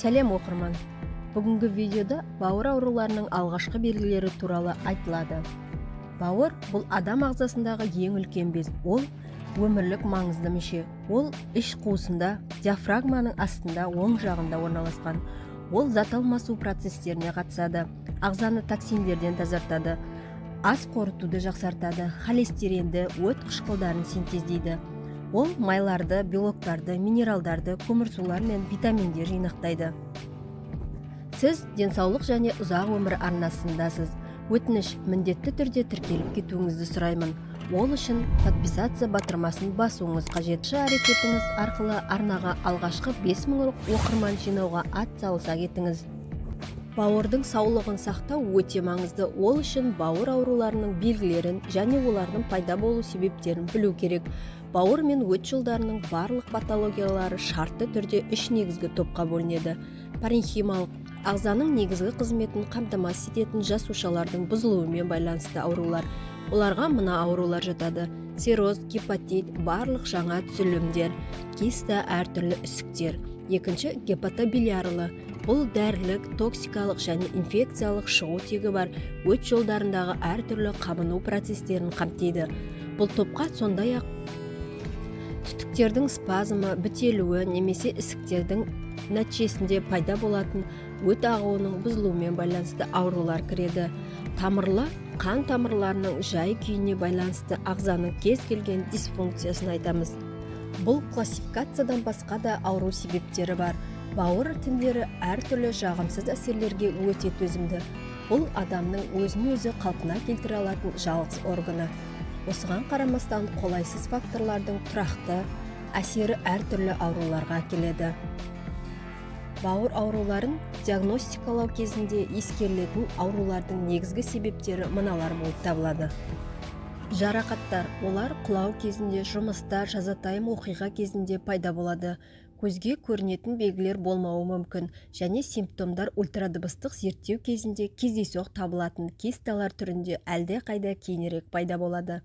Сәлем оқырман. Бүгінгі видеода бауыр ауруларының алғашқы белгілері туралы айтылады. Бауыр бұл адам ағзасындағы ең үлкен без. Ол өмірлік маңызды мүше. Ол іш қуысында, диафрагманың астында оң жағында орналасқан. Ол зат алмасу процестеріне қатысады. Ағзаны токсиндерден тазартады. Ас қорытуды жақсартады. Холестеринді, өт қышқылдарын синтездейді. Ол майларды, белоктарды, минералдарды, көмірсулар мен витаминдер жинақтайды. Сіз денсаулық және ұзақ өмір арнасындасыз. Өтініш, міндетті түрде тіркеліп кетуіңізді сұраймын. Ол үшін подписаться батырмасын басуыңыз қажет. Әрекетіңіз арқылы арнаға алғашқы 5000 оқырман жинауға ат салыса кетіңіз. Бауырдың саулығын сақтау өте маңызды. Ол үшін бауыр ауруларының белгілерін және олардың пайда болу себептерін білу керек. Бауыр мен өт жолдарының барлық патологиялары шартты түрде үш негізгі топқа бөлінеді. Паренхималық ағзаның негізгі қызметін қамтамасыз ететін жасушалардың бұзылуымен байланысты аурулар. Оларға мына аурулар жатады: цирроз, гепатит, барлық жаңа түзілімдер, киста, әртүрлі ісіктер. Екінші, гепатобилиарлы. Бұл дәрілік, токсикалық және инфекциялық шығу тегі бар өт жолдарындағы әртүрлі қабыну процестерін қамтиды. Бұл топқа сондай-ақ түтіктердің спазмы, бітелуі немесе ісіктердің нәтижесінде пайда болатын өт ағуының бұзылуымен байланысты аурулар кіреді. Тамырлы қан тамырларының жай күйіне байланысты ағзаның кез келген дисфункциясын айтамыз. Бұл классификациядан басқа да ауру себептері бар. Бауыр тіндері әртүрлі жағымсыз әсерлерге өте төзімді. Бұл адамның өзін-өзі қалпына келтіре алатын жалғыз органы. Осыған қарамастан қолайсыз факторлардың тұрақты әсері әртүрлі ауруларға әкеледі. Бауыр ауруларын диагностикалау кезінде ескерілетін аурулардың негізгі себептері мыналар болып табылады. Жарақаттар, олар құлау кезінде, жұмыста, жазатайым оқиға кезінде пайда болады. Көзге көрінетін белгілер болмауы мүмкін және симптомдар ультрадыбыстық зерттеу кезінде кездейсоқ табылатын кисталар түрінде әлде қайда кейінірек пайда болады.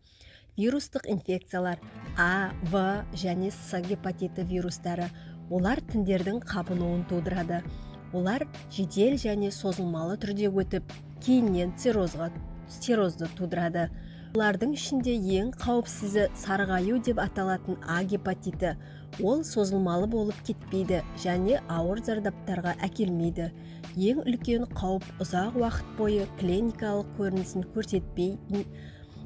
Вирустық инфекциялар А, В және С гепатиті вирустары. Олар тіндердің қабынуын тудырады. Олар жедел және созылмалы түрде өтіп, кейіннен циррозды тудырады. Олардың ішінде ең қауіпсізі сарғаю деп аталатын А гепатиті. Ол созылмалы болып кетпейді және ауыр зардаптарға әкелмейді. Ең үлкен қауіп ұзақ уақыт бойы клиникалық көрінісін көрсетпей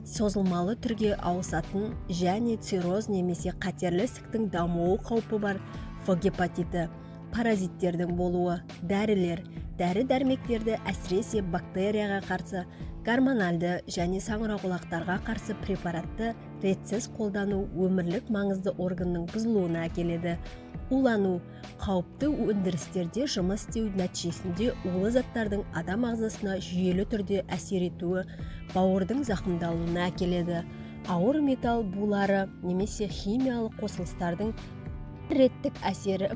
созылмалы түрге ауысатын және цирроз немесе қатерлі ісіктің дамуы қаупі бар В гепатиті. Паразиттердің болуы, дәрілер, дәрі-дәрмектерді әсіресе бактерияға қарсы, гормоналды және саңырауқұлақтарға қарсы препаратты ретсіз қолдану өмірлік маңызды органның бұзылуына әкеледі. Улану, қауіпті өндірістерде жұмыс істеу нәтижесінде улы заттардың адам ағзасына жүйелі түрде әсер етуі бауырдың зақымдалуына әкеледі. Ауыр металл булары немесе химиялық қосылыстардың реттік әсері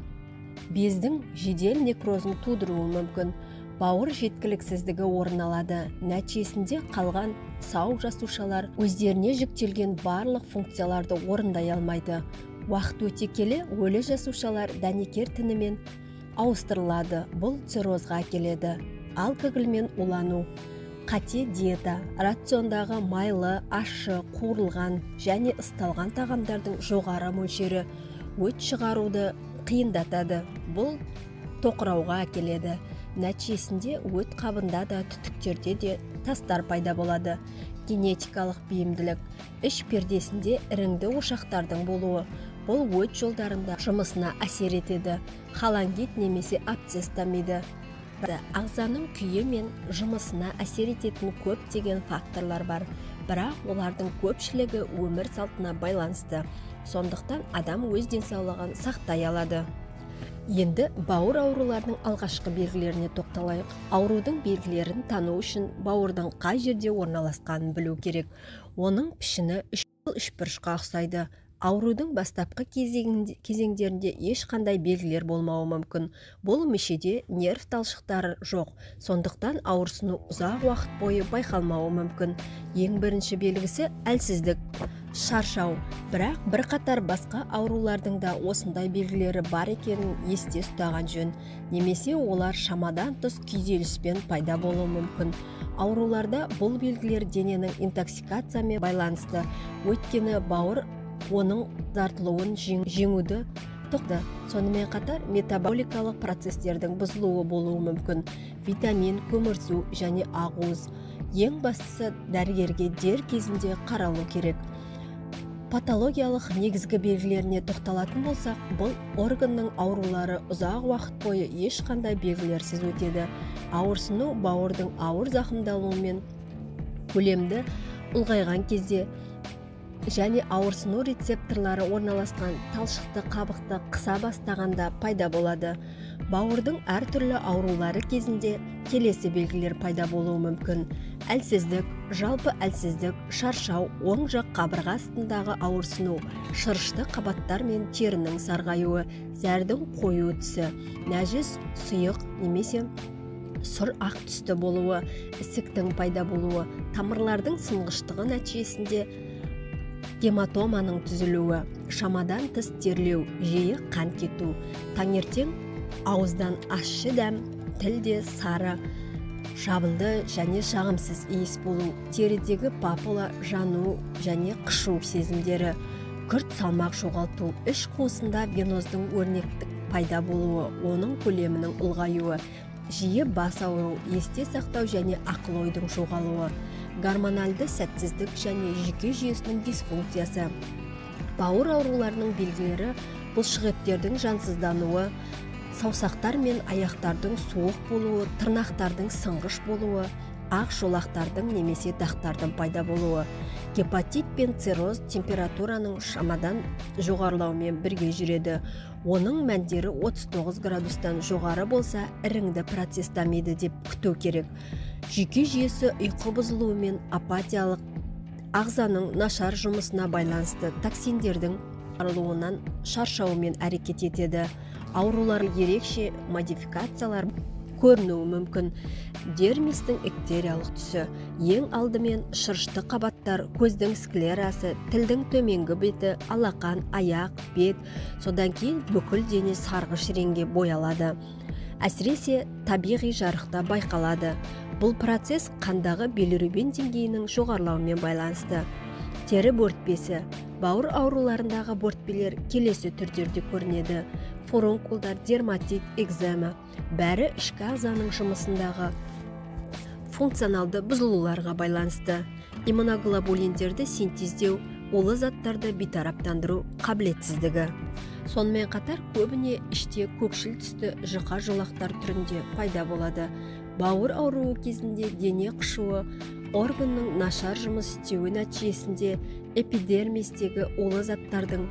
бездің жедел некрозын тудыруы мүмкін. Бауыр жеткіліксіздігі орын алады. Нәтижесінде қалған сау жасушалар өздеріне жүктелген барлық функцияларды орындай алмайды. Уақыт өте келе өлі жасушалар дәнекер тінімен ауыстырылады. Бұл циррозға әкеледі. Алкоголь мен улану. Қате диета, рациондағы майлы, ащы, қуырылған және ысталған тағамдардың жоғары мөлшері өт шығаруды қиындатады. Бұл тоқырауға әкеледі. Нәтижесінде өт қабында да түтіктерде де тастар пайда болады. Генетикалық бейімділік. Іш пердесінде іріңді ошақтардың болуы. Бұл өт жолдарында жұмысына әсер етеді. Холангит немесе абсцесс дамиды. Ағзаның күйі мен жұмысына әсер ететін көптеген факторлар бар. Бірақ олардың көпшілігі өмір салтына байланысты. Сондықтан адам өз денсаулығын сақтай алады. Енді бауыр ауруларының алғашқы белгілеріне тоқталайық. Аурудың белгілерін тану үшін бауырдың қай жерде орналасқанын білу керек. Оның пішіні үшбұрышқа ұқсайды. Аурудың бастапқы кезеңдерінде ешқандай белгілер болмауы мүмкін. Бұл мүшеде нерв талшықтары жоқ, сондықтан ауырсыну ұзақ уақыт бойы байқалмауы мүмкін. Ең бірінші белгісі әлсіздік, шаршау, бірақ бірқатар басқа аурулардың да осындай белгілері бар екенін есте ұстаған жөн, немесе олар шамадан тыс күйзеліспен пайда болуы мүмкін. Ауруларда бұл белгілер дененің интоксикациямен байланысты, өйткені бауыр оның зартылуын жеңуді тоқтатады. Сонымен қатар метаболикалық процестердің бұзылуы болуы мүмкін. Витамин, көмірсу және ақуыз. Ең бастысы дәрігерге дер кезінде қаралу керек. Патологиялық негізгі белгілеріне тоқталатын болсақ, бұл органның аурулары ұзақ уақыт бойы ешқандай белгілерсіз өтеді. Ауырсыну бауырдың ауыр зақымдалуымен көлемді ұлғайған кезде және ауырсыну рецепторлары орналасқан талшықты қабықты қыса бастағанда пайда болады. Бауырдың әртүрлі аурулары кезінде келесі белгілер пайда болуы мүмкін. Әлсіздік, жалпы әлсіздік, шаршау, оң жақ қабырға астындағы ауырсыну, шырышты қабаттар мен терінің сарғаюы, зәрдің қою түсі, нәжіс, сұйық немесе сұр ақ түсті болуы, ісіктің пайда болуы, тамырлардың сынғыштығы нәтижесінде гематоманың түзілуі, шамадан тыс терлеу, жиі қан кету, таңертең ауыздан ащы дәм, тілде сары, жабылды және жағымсыз иіс болу, терідегі папула жану және қышу сезімдері, күрт салмақ жоғалту, іш қуысында веноздың өрнектік пайда болуы, оның көлемінің ұлғаюы, жиі бас ауыру, есте сақтау және ақыл-ойдың жоғалуы, гормональды сәтсіздік және жүйке жүйесінің дисфункциясы. Бауыр ауруларының белгілері бұлшықеттердің жансыздануы, саусақтар мен аяқтардың суық болуы, тырнақтардың сынғыш болуы, ақ жолақтардың немесе дақтардың пайда болуы. Гепатит пен цирроз температураның шамадан жоғарылауымен бірге жүреді. Оның мәндері 39 градустан жоғары болса, іріңді процесс дамиды деп күту керек. Жүйке жүйесі ұйқы бұзылуы мен апатиялық ағзаның нашар жұмысына байланысты токсиндердің арылуынан шаршаумен әрекет етеді. Аурулар ерекше модификациялар көрінуі мүмкін. Дермистің эктериялық түсі, ең алдымен шырышты қабаттар, көздің склерасы, тілдің төменгі беті, алақан, аяқ, бет, содан кейін бүкіл дене сарғыш реңге боялады. Әсіресе табиғи жарықта байқалады. Бұл процесс қандағы билирубин деңгейінің жоғарылауымен байланысты. Тері бөртпесі. Бауыр ауруларындағы бөртпелер келесі түрдерде көрінеді. Фурункулдар, дерматит, экзема. Бәрі ішкі ағзаның жұмысындағы функционалды бұзылуларға байланысты. Иммуноглобулиндерді синтездеу, улы заттарды бейтараптандыру қабілетсіздігі. Сонымен қатар көбіне іште көкшіл түсті жұқа жолақтар түрінде пайда болады. Бауыр ауруы кезінде дене қышуы, органның нашар жұмыс істеуі нәтижесінде эпидермистегі улы заттардың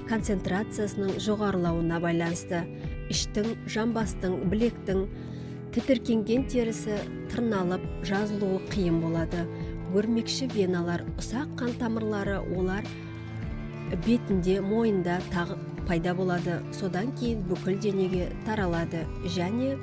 концентрациясының жоғарылауына байланысты. Іштің, жамбастың, білектің тітіркенген терісі тырналып, жазылуы қиын болады. Өрмекші веналар, ұсақ қан тамырлары, олар бетінде, мойында тағы пайда болады. Содан кейін бүкіл денеге таралады және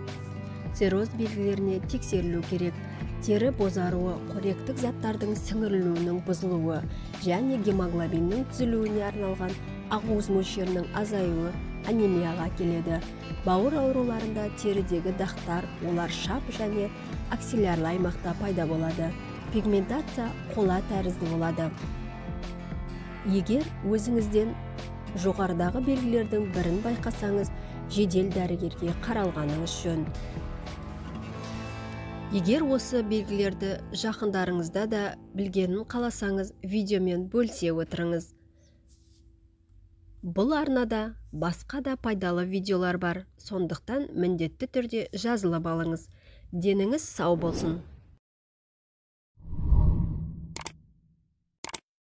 цирроз белгілеріне тексерілу керек. Тері бозаруы, қоректік заттардың сіңірілуінің бұзылуы және гемоглобиннің түзілуіне арналған ақуыз мөлшерінің азаюы анемияға келеді. Бауыр ауруларында терідегі дақтар, олар шап және аксиллярлы аймақта пайда болады. Пигментация қола тәрізді болады. Егер өзіңізден жоғарыдағы белгілердің бірін байқасаңыз, жедел дәрігерге қаралғаныңыз жөн. Егер осы белгілерді жақындарыңызда да білгенін қаласаңыз, видеомен бөлісе отырыңыз. Бұл арнада басқа да пайдалы видеолар бар, сондықтан міндетті түрде жазылып алыңыз. Деніңіз сау болсын.